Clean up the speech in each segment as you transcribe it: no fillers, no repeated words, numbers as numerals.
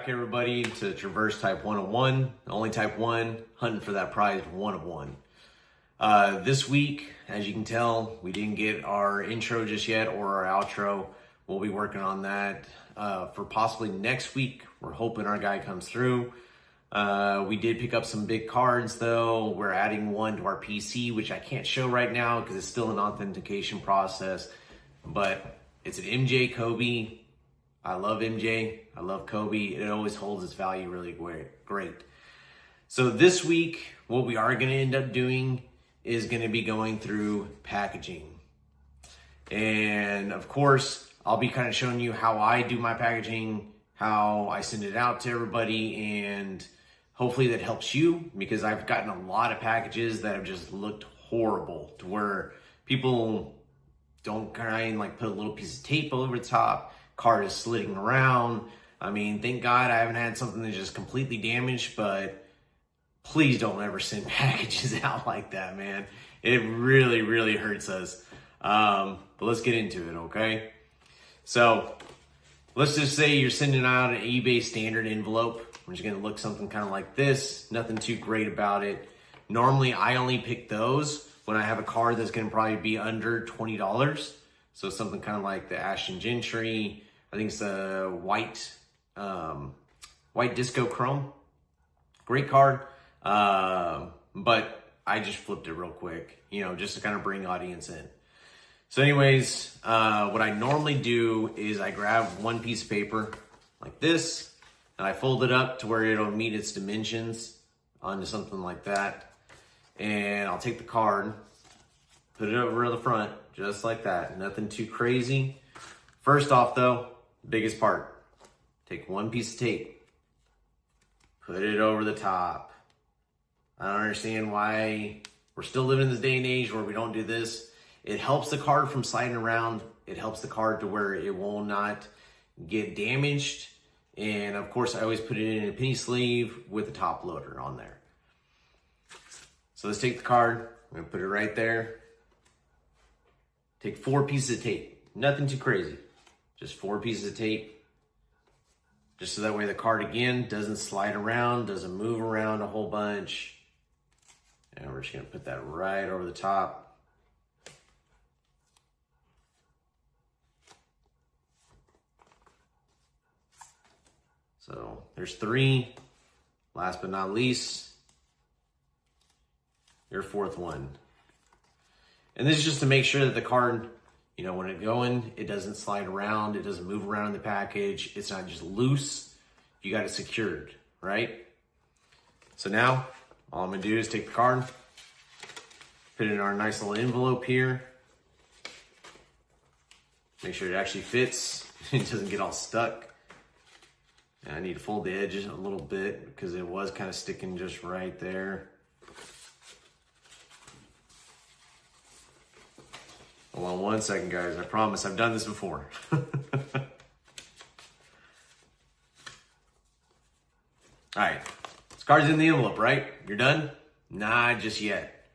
back, everybody, to Traverse Type 101, only Type 1, hunting for that prized one of one. This week, as you can tell, we didn't get our intro just yet or our outro. We'll be working on that for possibly next week. We're hoping our guy comes through. We did pick up some big cards, though. We're adding one to our PC, which I can't show right now because it's still an authentication process. But it's an MJ Kobe. I love MJ. I love Kobe. It always holds its value really great. So this week, what we are going to end up doing is going to be going through packaging. And of course, I'll be kind of showing you how I do my packaging, how I send it out to everybody, and hopefully that helps you, because I've gotten a lot of packages that have just looked horrible, to where people don't kind of like put a little piece of tape over the top. Card is slitting around. I mean, thank God I haven't had something that's just completely damaged, but please don't ever send packages out like that, man. It really, really hurts us. But let's get into it, okay? So let's just say you're sending out an eBay standard envelope, which is going to look something kind of like this. Nothing too great about it. Normally, I only pick those when I have a card that's going to probably be under $20. So something kind of like the Ashton Gentry. I think it's a white disco chrome. Great card. But I just flipped it real quick, just to kind of bring audience in. So anyways, what I normally do is I grab one piece of paper like this, and I fold it up to where it'll meet its dimensions onto something like that. And I'll take the card, put it over the front, just like that. Nothing too crazy. First off though, biggest part, take one piece of tape, put it over the top. I don't understand why we're still living in this day and age where we don't do this. It helps the card from sliding around. It helps the card to where it will not get damaged. And of course, I always put it in a penny sleeve with a top loader on there. So let's take the card. I'm gonna put it right there. Take 4 pieces of tape. Nothing too crazy. Just 4 pieces of tape. Just so that way the card, again, doesn't slide around, doesn't move around a whole bunch. And we're just gonna put that right over the top. So there's 3. Last but not least, your 4th one. And this is just to make sure that the card, when it's going, it doesn't slide around, it doesn't move around in the package, it's not just loose, you got it secured, right? So now, all I'm gonna do is take the card, put it in our nice little envelope here, make sure it actually fits, it doesn't get all stuck. And I need to fold the edges a little bit because it was kind of sticking just right there. Hold on one second, guys. I promise I've done this before. All right. This card's in the envelope, right? You're done? Nah, just yet.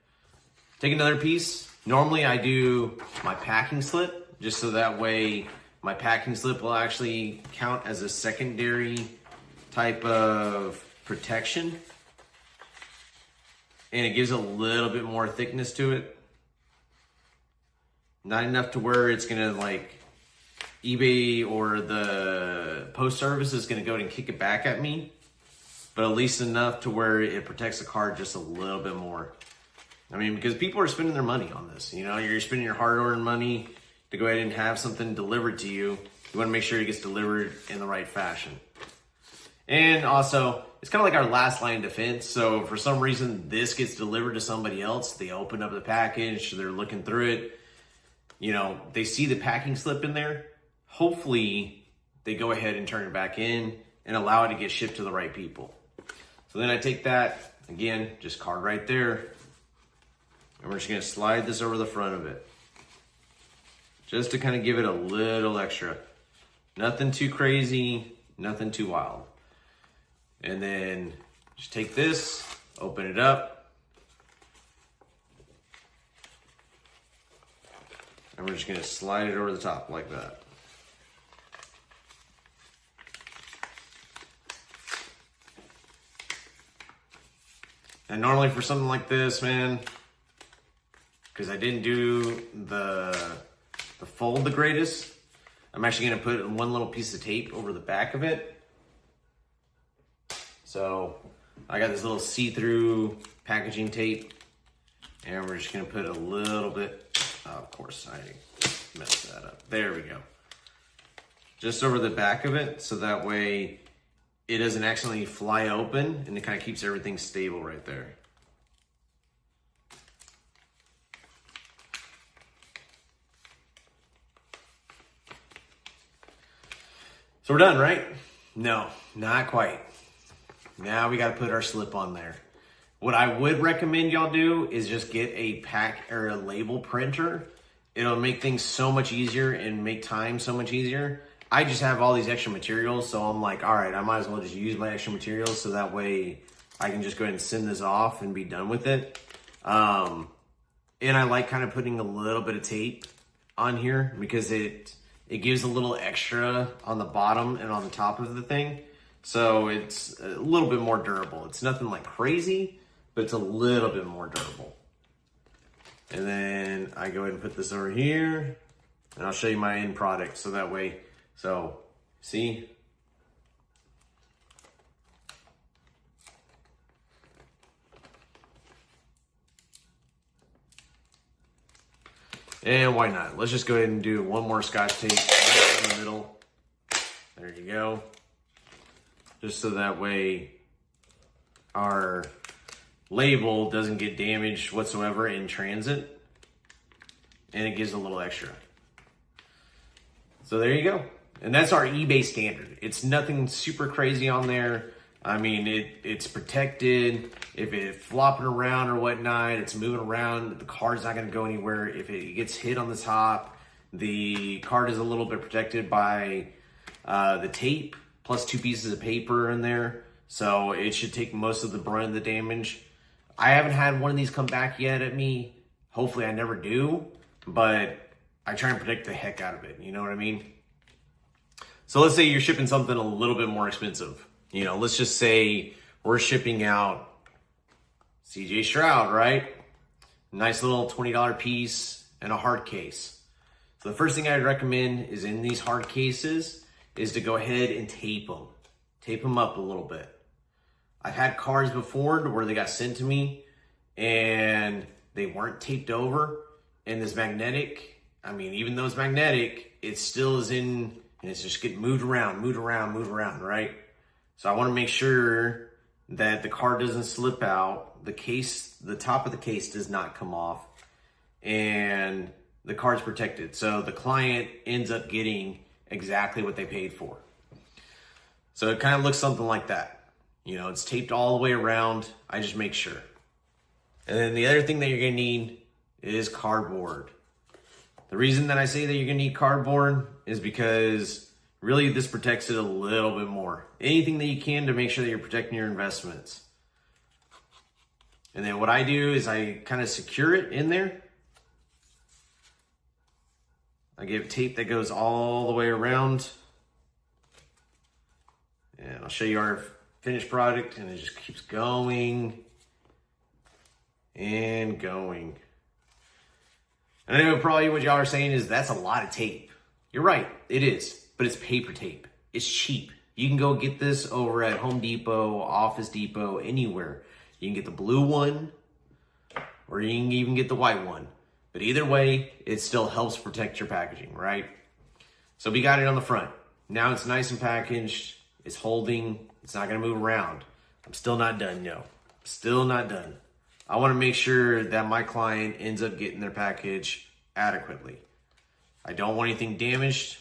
Take another piece. Normally I do my packing slip, just so that way my packing slip will actually count as a secondary type of protection. And it gives a little bit more thickness to it. Not enough to where it's gonna like eBay or the post service is gonna go and kick it back at me, but at least enough to where it protects the card just a little bit more. I mean, because people are spending their money on this, you're spending your hard-earned money to go ahead and have something delivered to you. You wanna make sure it gets delivered in the right fashion. And also, it's kind of like our last line of defense. So if for some reason this gets delivered to somebody else, they open up the package, they're looking through it, they see the packing slip in there. Hopefully they go ahead and turn it back in and allow it to get shipped to the right people. So then I take that, again, just card right there, and we're just gonna slide this over the front of it. Just to kind of give it a little extra. Nothing too crazy, nothing too wild. And then just take this, open it up, and we're just gonna slide it over the top like that. And normally for something like this, man, because I didn't do the fold the greatest, I'm actually gonna put one little piece of tape over the back of it. So I got this little see-through packaging tape, and we're just gonna put a little bit, oh, of course I messed that up. There we go. Just over the back of it, so that way it doesn't accidentally fly open, and it kind of keeps everything stable right there. So we're done, right? No, not quite. Now we got to put our slip on there. What I would recommend y'all do is just get a pack or a label printer. It'll make things so much easier and make time so much easier. I just have all these extra materials, so I'm like, all right, I might as well just use my extra materials so that way I can just go ahead and send this off and be done with it. And I like kind of putting a little bit of tape on here because it gives a little extra on the bottom and on the top of the thing. So it's a little bit more durable. It's nothing like crazy, but it's a little bit more durable. And then I go ahead and put this over here, and I'll show you my end product so that way, so see? And why not? Let's just go ahead and do one more Scotch tape right in the middle. There you go. Just so that way our label doesn't get damaged whatsoever in transit, and it gives a little extra. So there you go. And that's our eBay standard. It's nothing super crazy on there. I mean, it's protected. If it's flopping around or whatnot, it's moving around, the card's not gonna go anywhere. If it gets hit on the top, the card is a little bit protected by the tape, plus 2 pieces of paper in there. So it should take most of the brunt of the damage. I haven't had one of these come back yet at me. Hopefully I never do, but I try and protect the heck out of it. You know what I mean? So let's say you're shipping something a little bit more expensive. You know, let's just say we're shipping out CJ Stroud, right? Nice little $20 piece and a hard case. So the first thing I'd recommend is in these hard cases is to go ahead and tape them. Tape them up a little bit. I've had cards before where they got sent to me and they weren't taped over, and this magnetic, I mean, even though it's magnetic, it still is in, and it's just getting moved around, right? So I want to make sure that the card doesn't slip out, the case, the top of the case does not come off, and the card's protected. So the client ends up getting exactly what they paid for. So it kind of looks something like that. You know, it's taped all the way around. I just make sure. And then the other thing that you're gonna need is cardboard. The reason that I say that you're gonna need cardboard is because really this protects it a little bit more. Anything that you can to make sure that you're protecting your investments. And then what I do is I kind of secure it in there. I give tape that goes all the way around. And I'll show you our finished product, and it just keeps going and going. And I know probably what y'all are saying is that's a lot of tape. You're right, it is, but it's paper tape. It's cheap. You can go get this over at Home Depot, Office Depot, anywhere. You can get the blue one, or you can even get the white one. But either way, it still helps protect your packaging, right? So we got it on the front. Now it's nice and packaged. It's holding. It's not going to move around. I'm still not done, yo. Still not done. I want to make sure that my client ends up getting their package adequately. I don't want anything damaged.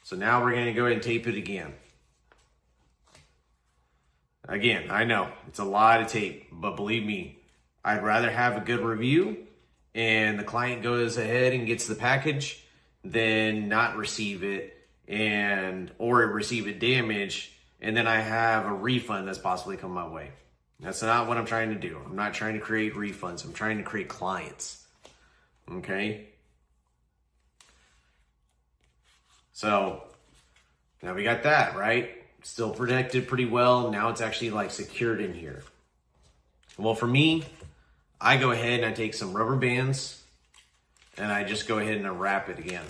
So now we're going to go ahead and tape it again. Again, I know it's a lot of tape, but believe me, I'd rather have a good review and the client goes ahead and gets the package than not receive it or receive it damaged, and then I have a refund that's possibly come my way. That's not what I'm trying to do. I'm not trying to create refunds. I'm trying to create clients. Okay? So now we got that, right? Still protected pretty well. Now it's actually like secured in here. Well, for me, I go ahead and I take some rubber bands and I just go ahead and I wrap it again.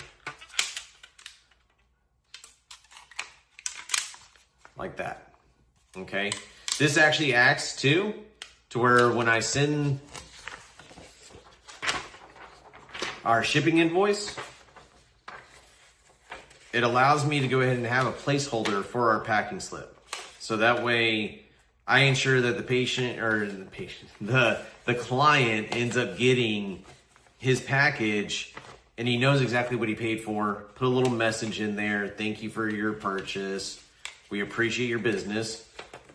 Like that. Okay. This actually acts too, to where when I send our shipping invoice, it allows me to go ahead and have a placeholder for our packing slip. So that way I ensure that the client ends up getting his package and he knows exactly what he paid for. Put a little message in there. Thank you for your purchase. We appreciate your business.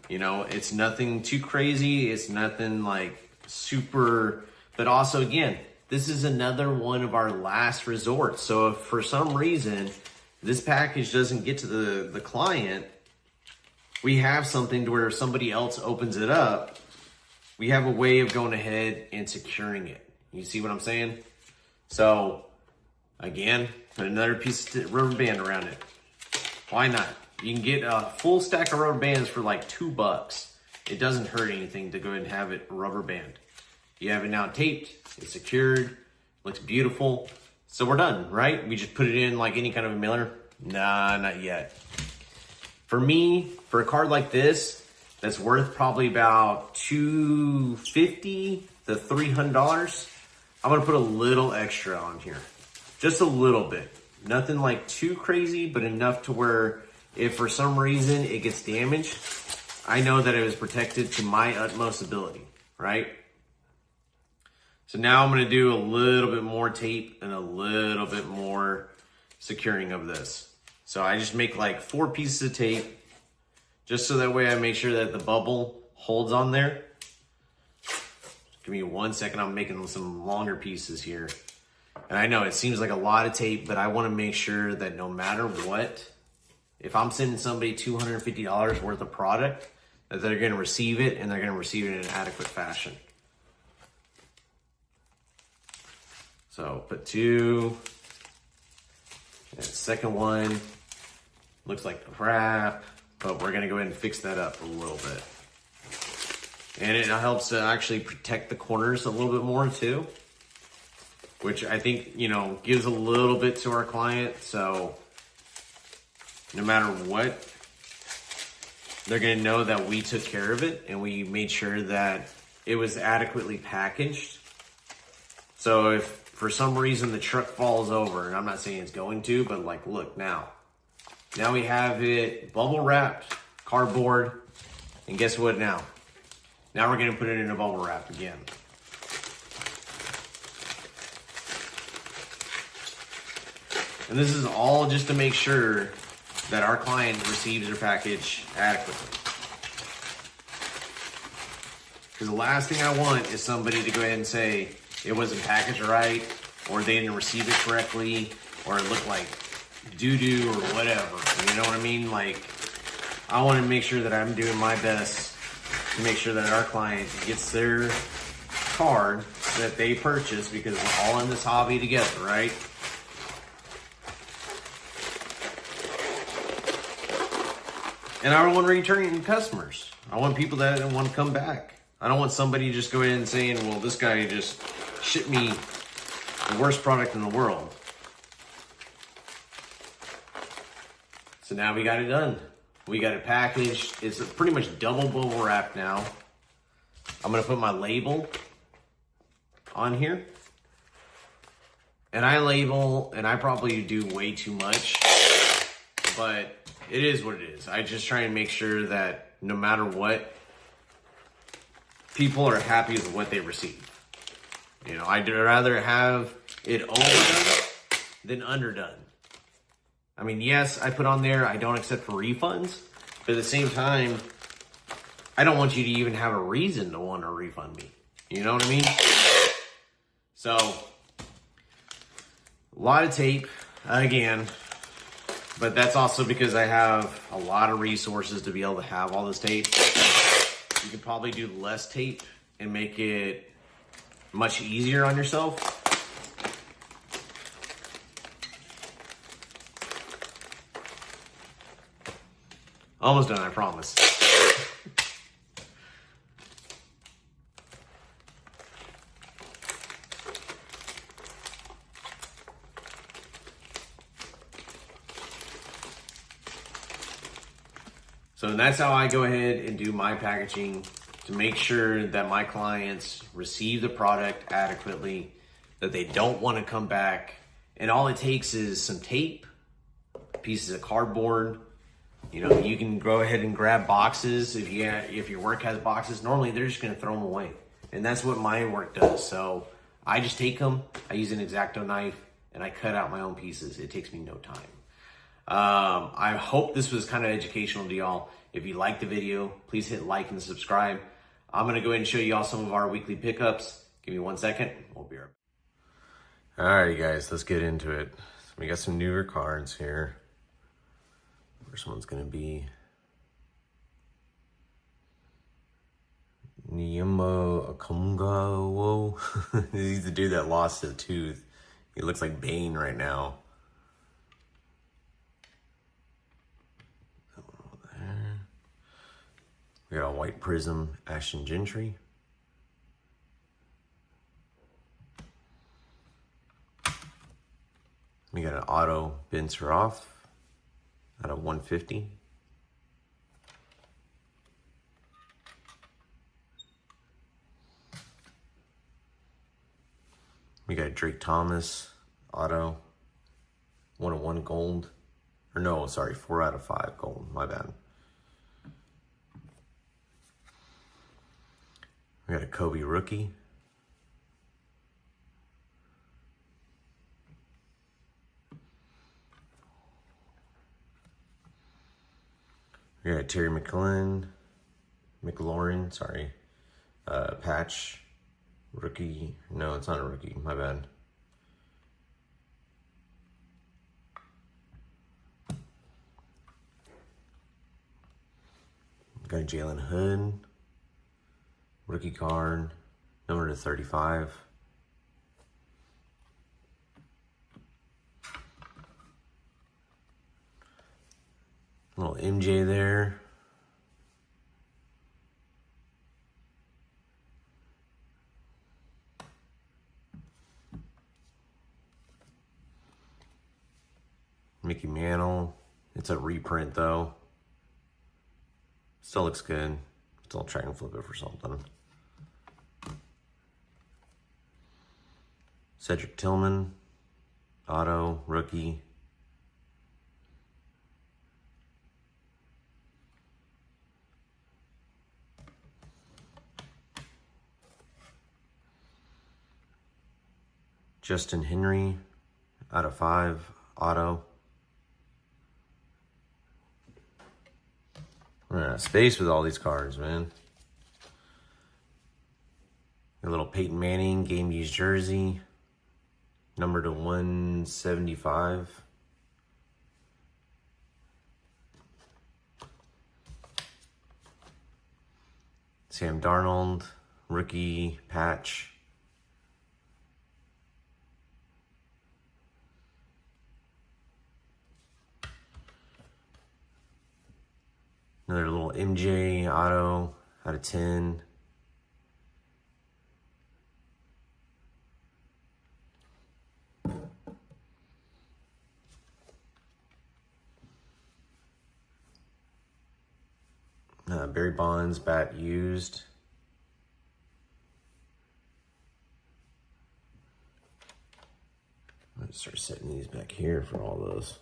You know, it's nothing too crazy. It's nothing like super, but also again, this is another one of our last resorts. So if for some reason this package doesn't get to the client, we have something to where if somebody else opens it up, we have a way of going ahead and securing it. You see what I'm saying? So again, put another piece of rubber band around it. Why not? You can get a full stack of rubber bands for like $2. It doesn't hurt anything to go ahead and have it rubber band. You have it now taped, it's secured, looks beautiful. So we're done, right? We just put it in like any kind of a mailer? Nah, not yet. For me, for a card like this, that's worth probably about $250 to $300, I'm gonna put a little extra on here. Just a little bit. Nothing like too crazy, but enough to where if for some reason it gets damaged, I know that it was protected to my utmost ability, right? So now I'm gonna do a little bit more tape and a little bit more securing of this. So I just make like 4 pieces of tape, just so that way I make sure that the bubble holds on there. Give me 1 second, I'm making some longer pieces here. And I know it seems like a lot of tape, but I wanna make sure that no matter what, if I'm sending somebody $250 worth of product, that they're gonna receive it and they're gonna receive it in an adequate fashion. So put 2, and second one, looks like crap, but we're gonna go ahead and fix that up a little bit. And it helps to actually protect the corners a little bit more too, which I think, you know, gives a little bit to our client. So no matter what, they're gonna know that we took care of it and we made sure that it was adequately packaged. So if for some reason the truck falls over, and I'm not saying it's going to, but like, look now we have it bubble wrapped, cardboard, and guess what now? Now we're gonna put it in a bubble wrap again. And this is all just to make sure that our client receives their package adequately. Because the last thing I want is somebody to go ahead and say it wasn't packaged right, or they didn't receive it correctly, or it looked like doo-doo or whatever. You know what I mean? Like, I want to make sure that I'm doing my best to make sure that our client gets their card that they purchased, because we're all in this hobby together, right? And I don't want returning customers. I want people that want to come back. I don't want somebody just go in and saying, well, this guy just shipped me the worst product in the world. So now we got it done. We got it packaged. It's pretty much double bubble wrap now. I'm gonna put my label on here. And I label, and I probably do way too much, but it is what it is. I just try and make sure that no matter what, people are happy with what they receive. You know, I'd rather have it overdone than underdone. I mean, yes, I put on there, I don't accept refunds, but at the same time, I don't want you to even have a reason to want to refund me. You know what I mean? So, a lot of tape, again, but that's also because I have a lot of resources to be able to have all this tape. You could probably do less tape and make it much easier on yourself. Almost done, I promise. So that's how I go ahead and do my packaging to make sure that my clients receive the product adequately, that they don't want to come back. And all it takes is some tape, pieces of cardboard. You know, you can go ahead and grab boxes if your work has boxes. Normally they're just going to throw them away, and that's what my work does. So I just take them, I use an X-Acto knife, and I cut out my own pieces. It takes me no time. I hope this was kind of educational to y'all. If you liked the video, please hit like and subscribe. I'm going to go ahead and show y'all some of our weekly pickups. Give me 1 second. We'll be right back. Alrighty guys, let's get into it. So we got some newer cards here. First one's going to be Nyemo Akongawo. He's the dude that lost his tooth. He looks like Bane right now. We got a White Prism Ashton Gentry. We got an auto Ben Surroff out of 150. We got Drake Thomas auto 101 gold. Or no, sorry, 4 out of 5 gold. My bad. We got a Kobe rookie. We got Terry McLaurin, sorry. Patch rookie. No, it's not a rookie. My bad. Got a Jalen Hood. Rookie card, number to 35. Little MJ there. Mickey Mantle. It's a reprint though. Still looks good. Still try and flip it for something. Cedric Tillman, auto, rookie. Justin Henry, out of 5, auto. We're out of space with all these cards, man. A little Peyton Manning game used jersey. Number to 175. Sam Darnold, rookie patch. Another little MJ auto out of 10. Barry Bonds, bat used. I'm gonna start setting these back here for all those.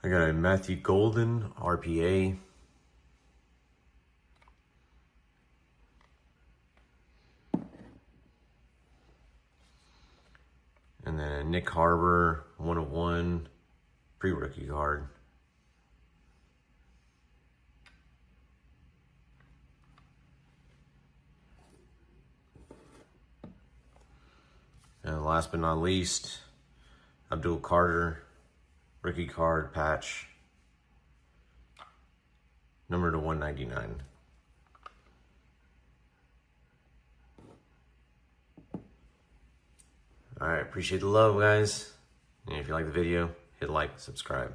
I got a Matthew Golden, RPA. And then a Nick Harbor, 101, pre-rookie card. And last but not least, Abdul Carter, rookie card patch, number to 199. All right, appreciate the love, guys. And if you like the video, hit like, subscribe.